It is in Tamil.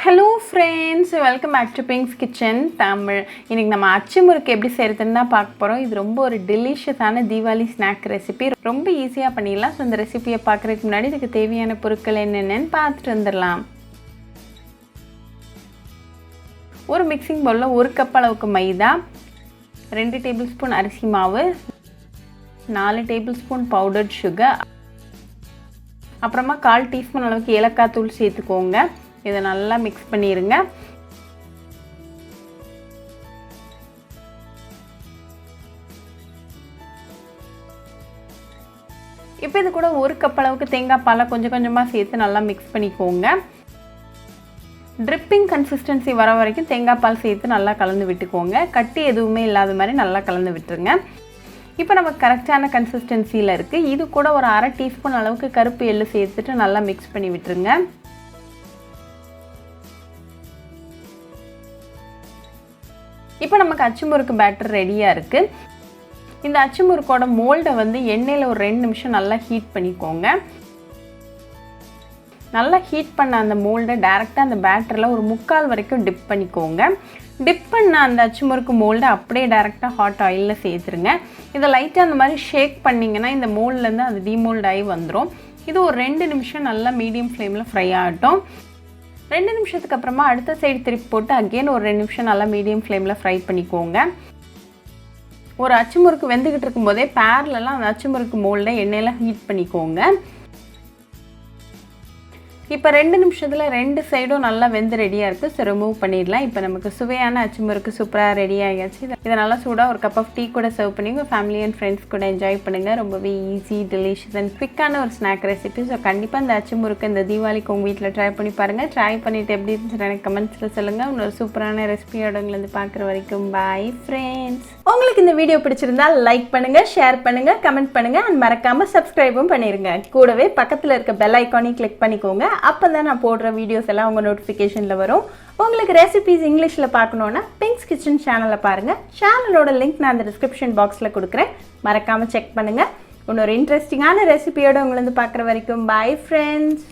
Hello friends, welcome back to Pink's Kitchen Tamil. இன்னைக்கு நம்ம அச்சு முறுக்கு எப்படி செய்யறதுன்னு தான் பார்க்க போறோம். இது ரொம்ப ஒரு டெலிஷியஸான தீபாவளி ஸ்நாக் ரெசிபி. ரொம்ப ஈஸியா பண்ணிடலாம். சோ இந்த ரெசிபியை பார்க்கறதுக்கு முன்னாடி இதுக்கு தேவையான பொருட்கள் என்னென்னன்னு பார்த்துட்டு வந்துடலாம். ஒரு மிக்சிங் பவுல்ல 1 கப் அளவுக்கு மைதா, 2 டேபிள்ஸ்பூன் அரிசி மாவு, 4 டேபிள்ஸ்பூன் பவுடர்ட் சுகர், அப்புறமா 1/4 டீஸ்பூன் அளவுக்கு ஏலக்காய் தூள் சேர்த்துக்கோங்க. இதை நல்லா மிக்ஸ் பண்ணிருங்க. இப்போ இது கூட 1 கப் அளவுக்கு தேங்காய் பாலை கொஞ்சம் கொஞ்சமாக சேர்த்து நல்லா மிக்ஸ் பண்ணிக்கோங்க. ட்ரிப்பிங் கன்சிஸ்டன்சி வர வரைக்கும் தேங்காய் பால் சேர்த்து நல்லா கலந்து விட்டுக்கோங்க. கட்டி எதுவுமே இல்லாத மாதிரி நல்லா கலந்து விட்டுருங்க. இப்போ நம்ம கரெக்டான கன்சிஸ்டன்சியில் இருக்குது. இது கூட ஒரு 1/2 டீஸ்பூன் அளவுக்கு கருப்பு எள்ளு சேர்த்துட்டு நல்லா மிக்ஸ் பண்ணி விட்டுருங்க. இப்போ நமக்கு அச்சு முறுக்கு பேட்டர் ரெடியாக இருக்குது. இந்த அச்சு முறுக்கோட மோல்டை வந்து எண்ணெயில் ஒரு 2 நிமிஷம் நல்லா ஹீட் பண்ணிக்கோங்க. நல்லா ஹீட் பண்ண அந்த மோல்டை டைரெக்டாக அந்த பேட்டரில் ஒரு 3/4 வரைக்கும் டிப் பண்ணிக்கோங்க. டிப் பண்ண அந்த அச்சு முறுக்கு மோல்டை அப்படியே டைரெக்டாக ஹாட் ஆயிலில் சேர்த்துருங்க. இதை லைட்டாக அந்த மாதிரி ஷேக் பண்ணிங்கன்னா இந்த மோல்ட்லேருந்து அது டிமோல்ட் ஆகி வந்துடும். இது ஒரு 2 நிமிஷம் நல்லா மீடியம் ஃப்ளேமில் ஃப்ரை ஆகட்டும். 2 நிமிஷத்துக்கு அப்புறமா அடுத்த சைடு திருப்பி போட்டு அகெயின் ஒரு 2 நிமிஷம் நல்லா மீடியம் ஃப்ளேமில் ஃப்ரை பண்ணிக்கோங்க. ஒரு அச்சு முறுக்கு வெந்துக்கிட்டு இருக்கும்போதே பேரலெல்லாம் அந்த அச்சு முறுக்கு மோல்டை எண்ணெயில் ஹீட் பண்ணிக்கோங்க. இப்போ 2 நிமிஷத்தில் 2 சைடும் நல்லா வெந்து ரெடியாக இருக்குது. ஸோ ரிமூவ் பண்ணிடலாம். இப்போ நமக்கு சுவையான அச்சு முறுக்கு சூப்பராக ரெடி ஆகியாச்சு. இதை நல்லா சூடாக ஒரு கப் ஆஃப் டீ கூட சர்வ் பண்ணி உங்கள் ஃபேமிலி அண்ட் ஃப்ரெண்ட்ஸ் கூட என்ஜாய் பண்ணுங்கள். ரொம்பவே ஈஸி, டெலிஷியஸ் அண்ட் குவிக்கான ஒரு ஸ்நாக் ரெசிபி. ஸோ கண்டிப்பாக இந்த அச்சு முறுக்கு இந்த தீபாவளிக்கு உங்கள் வீட்டில் ட்ரை பண்ணி பாருங்கள். ட்ரை பண்ணிவிட்டு எப்படி இருந்துச்சு எனக்கு கமெண்ட்ஸில் சொல்லுங்கள். இன்னொரு சூப்பரான ரெசிபியோட உங்களை பார்க்குற வரைக்கும் பாய் ஃப்ரெண்ட்ஸ். உங்களுக்கு இந்த வீடியோ பிடிச்சிருந்தா லைக் பண்ணுங்கள், ஷேர் பண்ணுங்கள், கமெண்ட் பண்ணுங்கள் அண்ட் மறக்காமல் சப்ஸ்கிரைபும் பண்ணிடுங்க. கூடவே பக்கத்தில் இருக்க பெல் ஐக்கானையும் கிளிக் பண்ணிக்கோங்க. அப்போ தான் நான் போடுற வீடியோஸ் எல்லாம் உங்கள் நோட்டிஃபிகேஷனில் வரும். உங்களுக்கு ரெசிபிஸ் இங்கிலீஷில் பார்க்கணுன்னா பிங்க்ஸ் கிச்சன் சேனலை பாருங்கள். சேனலோட லிங்க் நான் அந்த டிஸ்கிரிப்ஷன் பாக்ஸில் கொடுக்குறேன். மறக்காமல் செக் பண்ணுங்கள். இன்னொரு இன்ட்ரெஸ்டிங்கான ரெசிபியோடு உங்களை பார்க்குற வரைக்கும் பாய் ஃப்ரெண்ட்ஸ்.